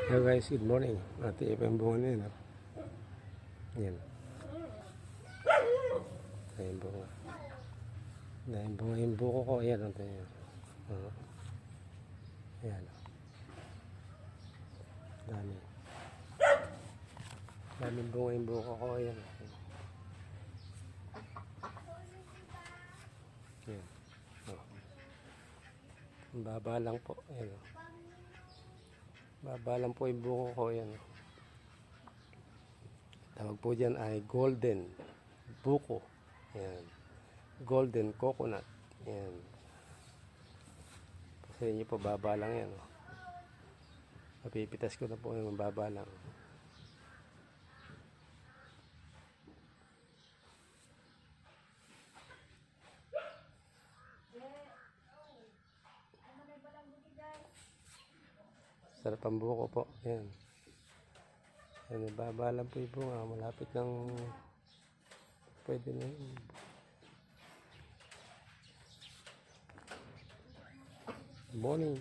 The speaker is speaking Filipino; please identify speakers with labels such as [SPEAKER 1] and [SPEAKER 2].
[SPEAKER 1] Hello guys, good morning. Ate Ipang bunga na yun. Yan. Dahil bunga. Dahil bunga yung buko ko. Ayan. Ayan. Dami. Daming bunga yung buko ko. Ayan. Ayan. Ang baba lang po. Ayan. Baba lang po yung buko ko. Ayan. Tawag po dyan ay golden buko. Ayan. Golden coconut. Ayan. Sa inyo po, baba lang yan. Mapipitas ko na po yung baba lang. Sarap ang buko po. Ayan. Ayan, baba lang po yung bunga. Malapit lang pwede na yun. Morning.